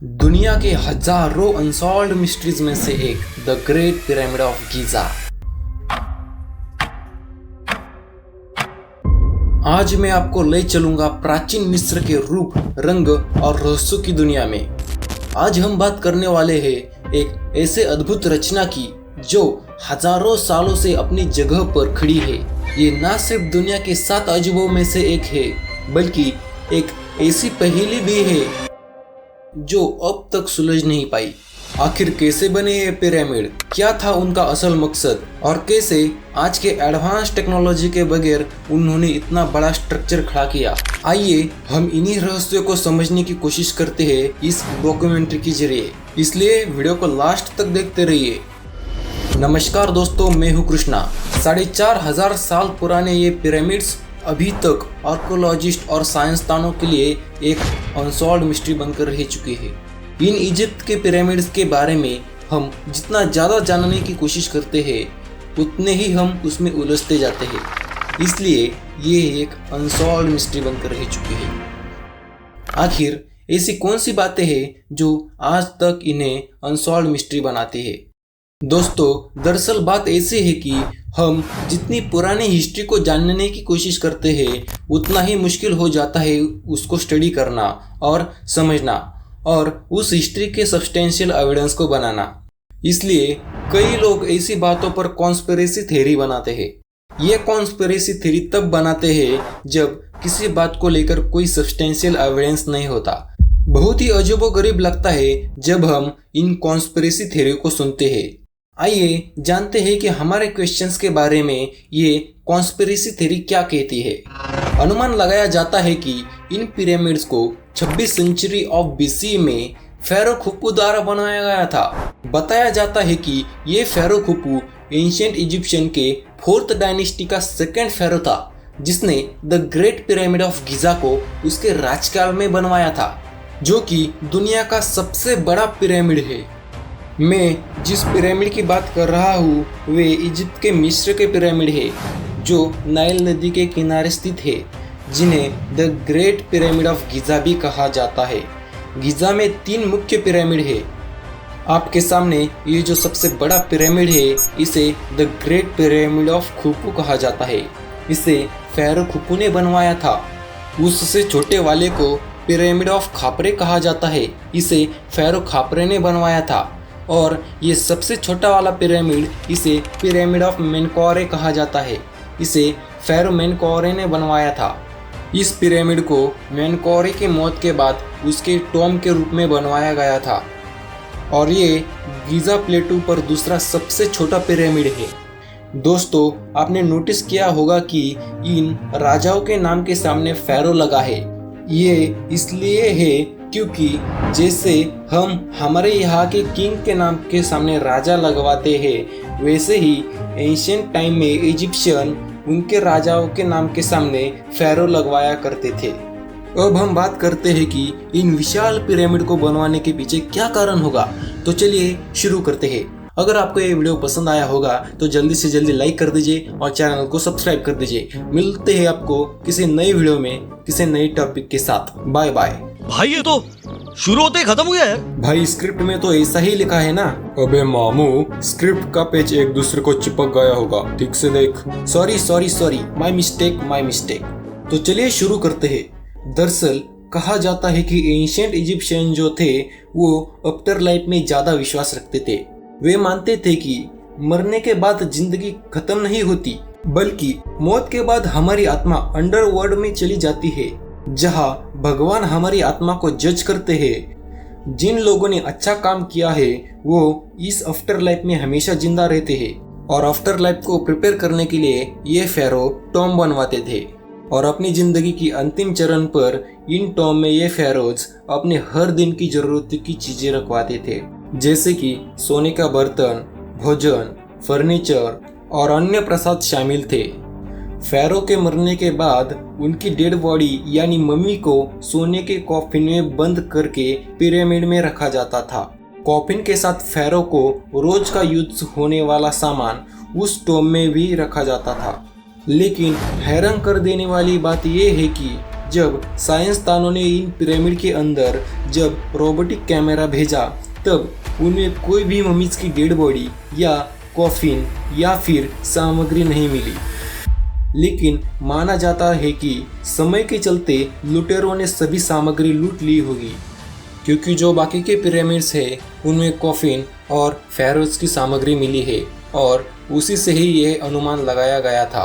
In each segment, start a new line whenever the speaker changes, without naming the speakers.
दुनिया के हजारों अनसॉल्व्ड मिस्ट्रीज में से एक the great pyramid of Giza. आज मैं आपको ले चलूंगा प्राचीन मिस्र के रूप, रंग और रहस्यों की दुनिया में। आज हम बात करने वाले हैं एक ऐसे अद्भुत रचना की जो हजारों सालों से अपनी जगह पर खड़ी है। ये ना सिर्फ दुनिया के 7 अजूबों में से एक है, बल्कि एक ऐसी पहेली भी है जो अब तक सुलझ नहीं पाई। आखिर कैसे बने ये पिरामिड, क्या था उनका असल मकसद और कैसे आज के एडवांस टेक्नोलॉजी के बगैर उन्होंने इतना बड़ा स्ट्रक्चर खड़ा किया। आइए हम इन्हीं रहस्यों को समझने की कोशिश करते हैं इस डॉक्यूमेंट्री के जरिए, इसलिए वीडियो को लास्ट तक देखते रहिए। नमस्कार दोस्तों, मैं हूँ कृष्णा। 4500 साल पुराने ये पिरामिड्स अभी तक आर्कोलॉजिस्ट और साइंसदानों के लिए एक अनसॉल्व्ड मिस्ट्री बनकर रह चुकी है। इन इजिप्ट के पिरामिड्स के बारे में हम जितना ज़्यादा जानने की कोशिश करते हैं, उतने ही हम उसमें उलझते जाते हैं। इसलिए ये एक अनसॉल्व्ड मिस्ट्री बनकर रह चुकी है। आखिर ऐसी कौन सी बातें हैं जो आज तक इन्हें अनसॉल्व्ड मिस्ट्री बनाती है? दोस्तों, दरअसल बात ऐसी है कि हम जितनी पुरानी हिस्ट्री को जानने की कोशिश करते हैं, उतना ही मुश्किल हो जाता है उसको स्टडी करना और समझना और उस हिस्ट्री के सब्सटेंशियल एविडेंस को बनाना। इसलिए कई लोग ऐसी बातों पर कॉन्स्पिरेसी थ्योरी बनाते हैं। ये कॉन्स्पिरेसी थ्योरी तब बनाते हैं जब किसी बात को लेकर कोई सब्सटेंशियल एविडेंस नहीं होता। बहुत ही अजीबोगरीब लगता है जब हम इन कॉन्स्पिरेसी थ्योरी को सुनते हैं। आइए जानते हैं कि हमारे क्वेश्चंस के बारे में ये कॉन्स्पिरेसी थ्योरी क्या कहती है। अनुमान लगाया जाता है कि इन पिरामिड्स को 26 सेंचुरी ऑफ बीसी में फेरो खुफू द्वारा बनाया गया था। बताया जाता है कि ये फेरो खुफू एंशिएंट इजिप्शियन के 4th डायनेस्टी का 2nd फेरो था, जिसने the great pyramid of Giza को उसके राजकाल में बनवाया था, जो कि दुनिया का सबसे बड़ा पिरामिड है। मैं जिस पिरामिड की बात कर रहा हूँ वे इजिप्ट के मिस्र के पिरामिड है, जो नाइल नदी के किनारे स्थित है, जिन्हें the great pyramid of Giza भी कहा जाता है। गीजा में 3 मुख्य पिरामिड है। आपके सामने ये जो सबसे बड़ा पिरामिड है, इसे the great pyramid of Khufu कहा जाता है। इसे फेरो खुफू ने बनवाया था। उससे छोटे वाले को पिरामिड ऑफ खापरे कहा जाता है। इसे फेरो खापरे ने बनवाया था। और ये सबसे छोटा वाला पिरामिड, इसे पिरामिड ऑफ मेनकौरे कहा जाता है। इसे फेरो मेनकौरे ने बनवाया था। इस पिरामिड को मेनकौरे की मौत के बाद उसके टॉम के रूप में बनवाया गया था और ये गीजा प्लेटू पर दूसरा सबसे छोटा पिरामिड है। दोस्तों, आपने नोटिस किया होगा कि इन राजाओं के नाम के सामने फेरो लगा है। ये इसलिए है क्योंकि जैसे हम हमारे यहाँ के किंग के नाम के सामने राजा लगवाते हैं, वैसे ही एंशिएंट टाइम में इजिप्शियन उनके राजाओं के नाम के सामने फेरो लगवाया करते थे। अब हम बात करते हैं कि इन विशाल पिरामिड को बनवाने के पीछे क्या कारण होगा। तो चलिए शुरू करते हैं। अगर आपको ये वीडियो पसंद आया होगा तो जल्दी से जल्दी लाइक कर दीजिए और चैनल को सब्सक्राइब कर दीजिए। मिलते हैं आपको किसी नई वीडियो में किसी नई टॉपिक के साथ। Bye bye.
भाई ये तो शुरू होते ही खत्म हो गया यार।
भाई स्क्रिप्ट में तो ऐसा ही लिखा है ना। अबे मामू, स्क्रिप्ट का पेज एक दूसरे को चिपक गया होगा, ठीक से देख। Sorry, my mistake. तो चलिए शुरू करते हैं। दरअसल कहा जाता है कि एंशिएंट इजिप्शियन जो थे वो आफ्टर लाइफ में ज्यादा विश्वास रखते थे। वे मानते थे कि मरने के बाद जिंदगी खत्म नहीं होती, बल्कि मौत के बाद हमारी आत्मा अंडरवर्ल्ड में चली जाती है, जहां भगवान हमारी आत्मा को जज करते हैं। जिन लोगों ने अच्छा काम किया है वो इस आफ्टर लाइफ में हमेशा जिंदा रहते हैं और आफ्टर लाइफ को प्रिपेयर करने के लिए ये फेरो टॉम बनवाते थे। और अपनी जिंदगी की अंतिम चरण पर इन टॉम में ये फेरोज अपने हर दिन की जरूरत की चीजें रखवाते थे, जैसे कि सोने का बर्तन, भोजन, फर्नीचर और अन्य प्रसाद शामिल थे। फेरो के मरने के बाद उनकी डेड बॉडी यानी मम्मी को सोने के कॉफिन में बंद करके पिरामिड में रखा जाता था। कॉफिन के साथ फेरो को रोज का यूज होने वाला सामान उस टॉम में भी रखा जाता था। लेकिन हैरान कर देने वाली बात यह है कि जब साइंसदानों ने इन पिरामिड के अंदर जब रोबोटिक कैमरा भेजा तब उन्हें कोई भी मम्मीज की डेड बॉडी या कॉफिन या फिर सामग्री नहीं मिली। लेकिन माना जाता है कि समय के चलते लुटेरों ने सभी सामग्री लूट ली होगी, क्योंकि जो बाकी के पिरामिड्स है उनमें कॉफिन और फेरोज की सामग्री मिली है और उसी से ही यह अनुमान लगाया गया था।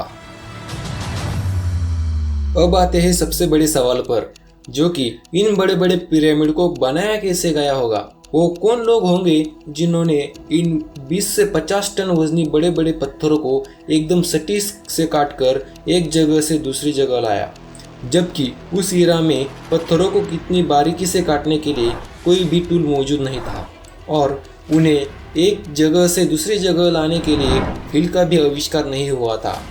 अब आते हैं सबसे बड़े सवाल पर, जो कि इन बड़े बड़े पिरामिड को बनाया कैसे गया होगा। वो कौन लोग होंगे जिन्होंने इन 20 से 50 टन वजनी बड़े बड़े पत्थरों को एकदम सटीक से काटकर एक जगह से दूसरी जगह लाया, जबकि उस ईरा में पत्थरों को कितनी बारीकी से काटने के लिए कोई भी टूल मौजूद नहीं था और उन्हें एक जगह से दूसरी जगह लाने के लिए हील का भी आविष्कार नहीं हुआ था।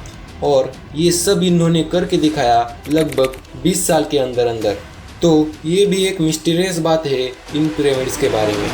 और ये सब इन्होंने करके दिखाया लगभग 20 साल के अंदर अंदर। तो ये भी एक मिस्टीरियस बात है इन पिरामिड्स के बारे में।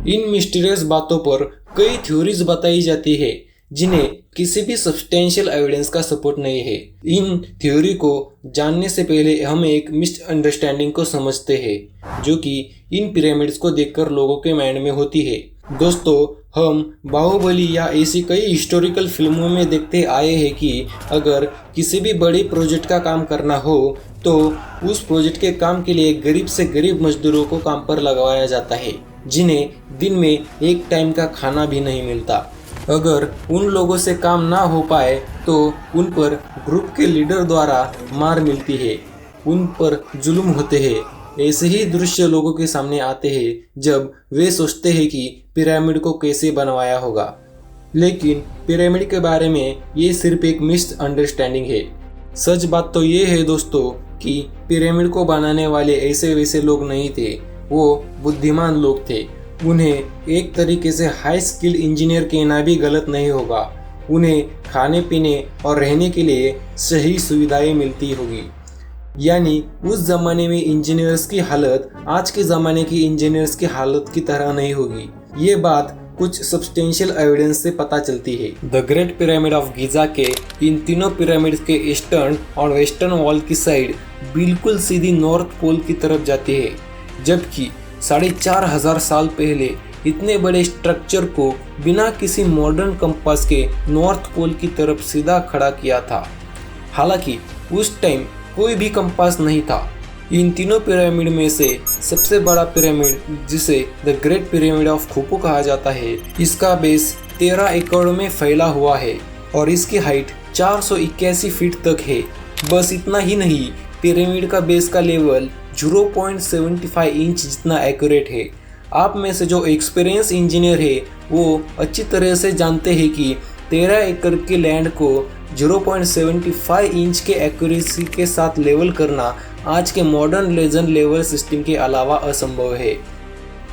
इन मिस्टीरियस बातों पर कई थ्योरीज बताई जाती है जिन्हें किसी भी सब्सटेंशियल एविडेंस का सपोर्ट नहीं है। इन थ्योरी को जानने से पहले हम एक मिसअंडरस्टैंडिंग को समझते हैं जो कि इन पिरामिड्स को देखकर लोगों के माइंड में होती है। दोस्तों, हम बाहुबली या ऐसी कई हिस्टोरिकल फिल्मों में देखते आए हैं कि अगर किसी भी बड़े प्रोजेक्ट का काम करना हो तो उस प्रोजेक्ट के काम के लिए गरीब से गरीब मजदूरों को काम पर लगवाया जाता है जिन्हें दिन में एक टाइम का खाना भी नहीं मिलता। अगर उन लोगों से काम ना हो पाए तो उन पर ग्रुप के लीडर द्वारा मार मिलती है, उन पर जुल्म होते हैं। ऐसे ही दृश्य लोगों के सामने आते हैं जब वे सोचते हैं कि पिरामिड को कैसे बनवाया होगा। लेकिन पिरामिड के बारे में ये सिर्फ एक मिसअंडरस्टैंडिंग है। सच बात तो ये है दोस्तों कि पिरामिड को बनाने वाले ऐसे वैसे लोग नहीं थे, वो बुद्धिमान लोग थे। उन्हें एक तरीके से हाई स्किल इंजीनियर कहना भी गलत नहीं होगा। उन्हें खाने पीने और रहने के लिए सही सुविधाएं मिलती होगी। यानी उस जमाने में इंजीनियर्स की हालत आज के ज़माने की इंजीनियर्स की हालत की तरह नहीं होगी। ये बात कुछ सब्सटेंशियल एविडेंस से पता चलती है। The great pyramid of Giza के इन तीनों पिरामिड्स के ईस्टर्न और वेस्टर्न वॉल की साइड बिल्कुल सीधी नॉर्थ पोल की तरफ जाती है, जबकि 4500 साल पहले इतने बड़े स्ट्रक्चर को बिना किसी मॉडर्न कंपास के नॉर्थ पोल की तरफ सीधा खड़ा किया था। हालांकि उस टाइम कोई भी कंपास नहीं था। इन तीनों पिरामिड में से सबसे बड़ा पिरामिड, जिसे the great pyramid of Khufu कहा जाता है, इसका बेस 13 एकड़ में फैला हुआ है और इसकी हाइट 481 फीट तक है। बस इतना ही नहीं, पिरामिड का बेस का लेवल 0.75 इंच जितना एक्यूरेट है। आप में से जो एक्सपीरियंस इंजीनियर है वो अच्छी तरह से जानते हैं कि 13 एकड़ के लैंड को 0.75 इंच के एक्यूरेसी के साथ लेवल करना आज के मॉडर्न लेजर लेवल सिस्टम के अलावा असंभव है।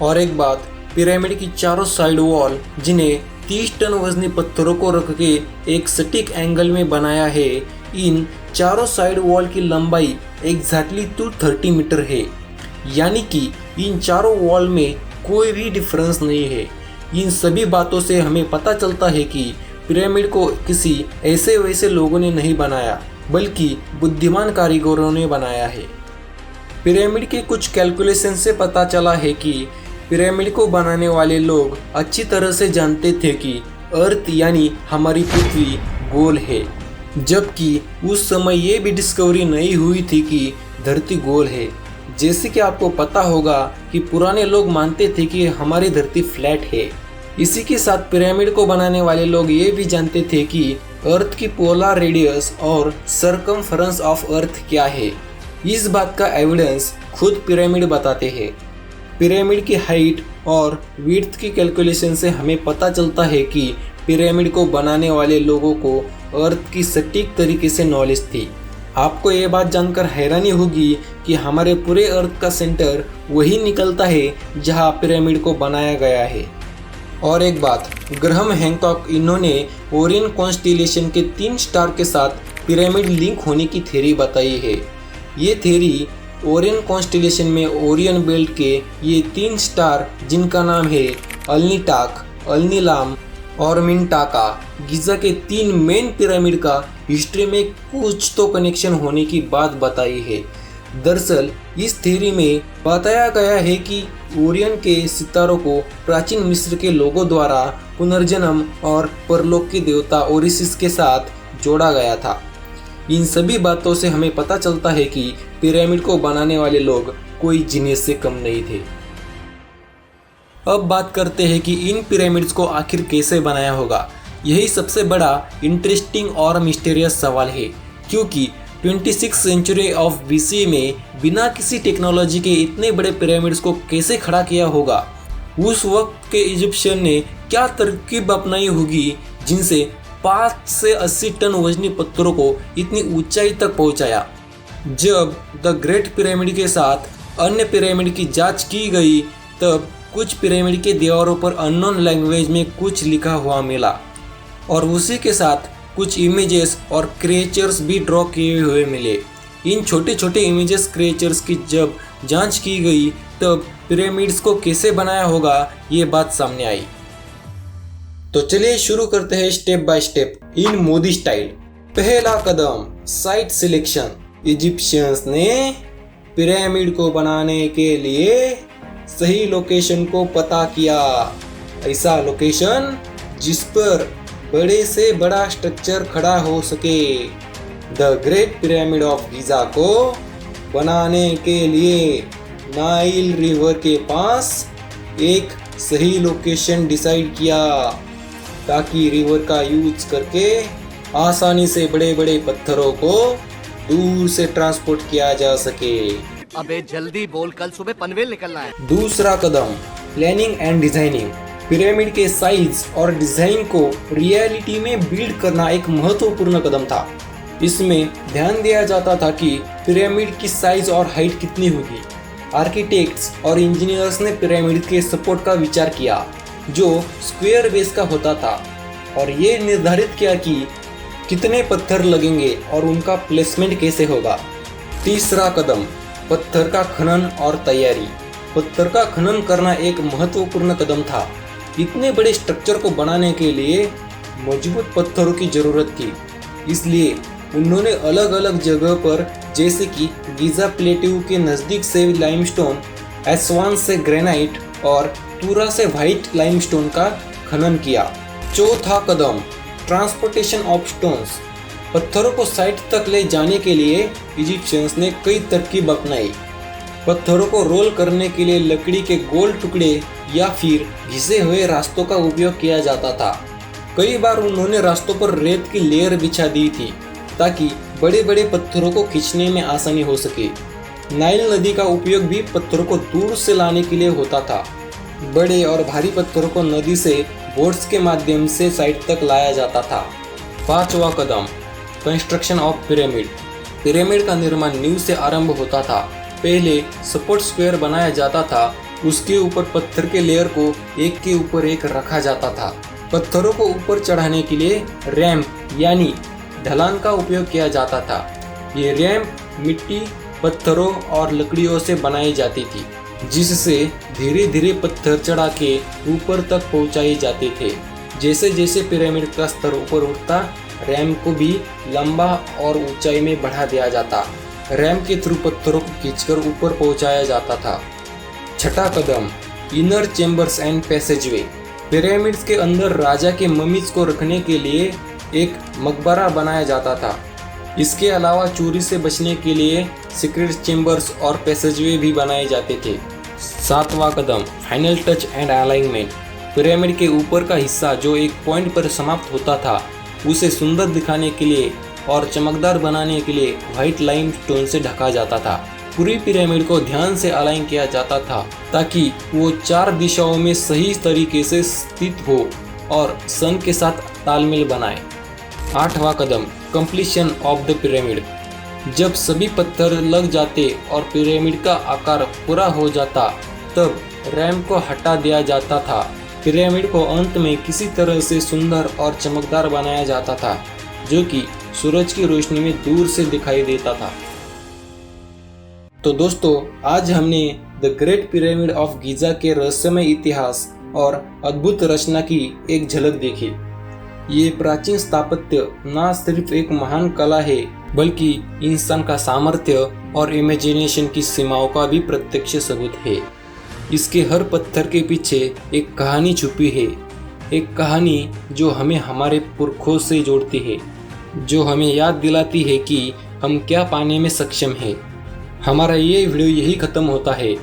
और एक बात, पिरामिड की चारों साइड वॉल जिन्हें 30 टन वजनी पत्थरों को रख के एक सटीक एंगल में बनाया है, इन चारों साइड वॉल की लंबाई एग्जैक्टली 230 मीटर है। यानी कि इन चारों वॉल में कोई भी डिफरेंस नहीं है। इन सभी बातों से हमें पता चलता है कि पिरामिड को किसी ऐसे वैसे लोगों ने नहीं बनाया, बल्कि बुद्धिमान कारीगरों ने बनाया है। पिरामिड के कुछ कैलकुलेशन से पता चला है कि पिरामिड को बनाने वाले लोग अच्छी तरह से जानते थे कि अर्थ यानी हमारी पृथ्वी गोल है, जबकि उस समय ये भी डिस्कवरी नहीं हुई थी कि धरती गोल है। जैसे कि आपको पता होगा कि पुराने लोग मानते थे कि हमारी धरती फ्लैट है। इसी के साथ पिरामिड को बनाने वाले लोग ये भी जानते थे कि अर्थ की पोलर रेडियस और सरकमफरेंस ऑफ अर्थ क्या है। इस बात का एविडेंस खुद पिरामिड बताते हैं। पिरामिड की हाइट और विड्थ की कैलकुलेशन से हमें पता चलता है कि पिरामिड को बनाने वाले लोगों को अर्थ की सटीक तरीके से नॉलेज थी। आपको ये बात जानकर हैरानी होगी कि हमारे पूरे अर्थ का सेंटर वही निकलता है जहाँ पिरामिड को बनाया गया है। और एक बात, ग्रहम हैंकॉक इन्होंने ओरियन कॉन्स्टिलेशन के 3 स्टार के साथ पिरामिड लिंक होने की थ्योरी बताई है। ये थ्योरी ओरियन कॉन्स्टिलेशन में ओरियन बेल्ट के ये 3 स्टार जिनका नाम है अलनीटाक, अलनीलाम और मिंटाका, गीज़ा के 3 मेन पिरामिड का हिस्ट्री में कुछ तो कनेक्शन होने की बात बताई है। दरअसल इस थ्योरी में बताया गया है कि ओरियन के सितारों को प्राचीन मिस्र के लोगों द्वारा पुनर्जन्म और परलोक के देवता ओरिसिस के साथ जोड़ा गया था। इन सभी बातों से हमें पता चलता है कि पिरामिड को बनाने वाले लोग कोई जीनियस से कम नहीं थे। अब बात करते हैं कि इन पिरामिड्स को आखिर कैसे बनाया होगा। यही सबसे बड़ा इंटरेस्टिंग और मिस्टीरियस सवाल है, क्योंकि 26 सेंचुरी ऑफ बीसी में बिना किसी टेक्नोलॉजी के इतने बड़े पिरामिड्स को कैसे खड़ा किया होगा। उस वक्त के इजिप्शियन ने क्या तरकीब अपनाई होगी जिनसे 5 से 80 टन वजनी पत्थरों को इतनी ऊंचाई तक पहुंचाया। जब द ग्रेट पिरामिड के साथ अन्य पिरामिड की जांच की गई तब कुछ पिरामिड के दीवारों पर अननोन लैंग्वेज में कुछ लिखा हुआ मिला और उसी के साथ कुछ इमेजेस और क्रिएचर्स भी ड्रॉ किए हुए मिले। इन छोटे छोटे इमेजेस क्रिएचर्स की जब जांच की गई तब पिरामिड्स को कैसे बनाया होगा ये बात सामने आई। तो चलिए शुरू करते हैं step by step in Modi style. पहला कदम, साइट सिलेक्शन। इजिप्शियंस ने पिरामिड को बनाने के लिए सही लोकेशन को पता किया। ऐसा लोकेशन जिस पर बड़े से बड़ा स्ट्रक्चर खड़ा हो सके। The great pyramid of Giza को बनाने के लिए नाइल रिवर के पास एक सही लोकेशन डिसाइड किया ताकि रिवर का यूज करके आसानी से बड़े बड़े पत्थरों को दूर से ट्रांसपोर्ट किया जा सके।
अबे जल्दी बोल, कल सुबह पनवेल निकलना है।
दूसरा कदम, प्लानिंग एंड डिजाइनिंग। पिरामिड के साइज और डिजाइन को रियलिटी में बिल्ड करना एक महत्वपूर्ण कदम था। इसमें ध्यान दिया जाता था कि पिरामिड की साइज और हाइट कितनी होगी। आर्किटेक्ट्स और इंजीनियर्स ने पिरामिड के सपोर्ट का विचार किया जो स्क्वायर बेस का होता था और ये निर्धारित किया कि कितने पत्थर लगेंगे और उनका प्लेसमेंट कैसे होगा। तीसरा कदम, पत्थर का खनन और तैयारी। पत्थर का खनन करना एक महत्वपूर्ण कदम था। इतने बड़े स्ट्रक्चर को बनाने के लिए मजबूत पत्थरों की जरूरत थी, इसलिए उन्होंने अलग अलग जगह पर जैसे कि गीज़ा प्लेट्यू के नज़दीक से लाइमस्टोन, एस्वान से ग्रेनाइट और तुरा से व्हाइट लाइमस्टोन का खनन किया। चौथा कदम, ट्रांसपोर्टेशन ऑफ स्टोन्स। पत्थरों को साइट तक ले जाने के लिए इजिप्शियंस ने कई तरकीब अपनाई। पत्थरों को रोल करने के लिए लकड़ी के गोल टुकड़े या फिर घिसे हुए रास्तों का उपयोग किया जाता था। कई बार उन्होंने रास्तों पर रेत की लेयर बिछा दी थी ताकि बड़े बड़े पत्थरों को खींचने में आसानी हो सके। नाइल नदी का उपयोग भी पत्थरों को दूर से लाने के लिए होता था। बड़े और भारी पत्थरों को नदी से बोट्स के माध्यम से साइट तक लाया जाता था। पांचवा कदम, कंस्ट्रक्शन ऑफ पिरामिड। पिरामिड का निर्माण नींव से आरंभ होता था। पहले सपोर्ट स्क्वायर बनाया जाता था, उसके ऊपर पत्थर के लेयर को एक के ऊपर एक रखा जाता था। पत्थरों को ऊपर चढ़ाने के लिए रैंप यानी ढलान का उपयोग किया जाता था। ये रैंप मिट्टी, पत्थरों और लकड़ियों से बनाई जाती थी, जिससे धीरे धीरे पत्थर चढ़ा के ऊपर तक पहुंचाए जाते थे। जैसे जैसे पिरामिड का स्तर ऊपर उठता, रैंप को भी लंबा और ऊंचाई में बढ़ा दिया जाता। रैंप के थ्रू पत्थरों को खींचकर ऊपर पहुंचाया जाता था। छठा कदम, इनर चेम्बर्स एंड पैसेजवे। पिरामिड्स के अंदर राजा के ममीज को रखने के लिए एक मकबरा बनाया जाता था। इसके अलावा चोरी से बचने के लिए सीक्रेट चेम्बर्स और पैसेजवे भी बनाए जाते थे। सातवां कदम, final touch and alignment. Pyramid के ऊपर का हिस्सा जो एक पॉइंट पर समाप्त होता था, उसे सुंदर दिखाने के लिए और चमकदार बनाने के लिए व्हाइट लाइमस्टोन से ढका जाता था। पूरी पिरामिड को ध्यान से अलाइन किया जाता था ताकि वो 4 दिशाओं में सही तरीके से स्थित हो और सन के साथ तालमेल बनाए। आठवां कदम, कंप्लीशन ऑफ द पिरामिड। जब सभी पत्थर लग जाते और पिरामिड का आकार पूरा हो जाता, तब रैंप को हटा दिया जाता था। पिरामिड को अंत में किसी तरह से सुंदर और चमकदार बनाया जाता था, जो कि सूरज की रोशनी में दूर से दिखाई देता था। तो दोस्तों, आज हमने the great pyramid of Giza के रहस्यमय इतिहास और अद्भुत रचना की एक झलक देखी। ये प्राचीन स्थापत्य न सिर्फ एक महान कला है बल्कि इंसान का सामर्थ्य और इमेजिनेशन की सीमाओं का भी प्रत्यक्ष सबूत है। इसके हर पत्थर के पीछे एक कहानी छुपी है, एक कहानी जो हमें हमारे पुरखों से जोड़ती है, जो हमें याद दिलाती है कि हम क्या पाने में सक्षम हैं। हमारा ये वीडियो यही ख़त्म होता है।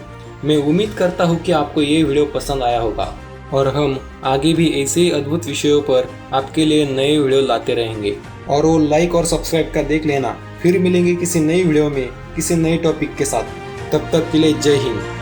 मैं उम्मीद करता हूँ कि आपको ये वीडियो पसंद आया होगा और हम आगे भी ऐसे ही अद्भुत विषयों पर आपके लिए नए वीडियो लाते रहेंगे। और वो लाइक और सब्सक्राइब कर देख लेना। फिर मिलेंगे किसी नई वीडियो में किसी नए टॉपिक के साथ। तब तक के लिए जय हिंद।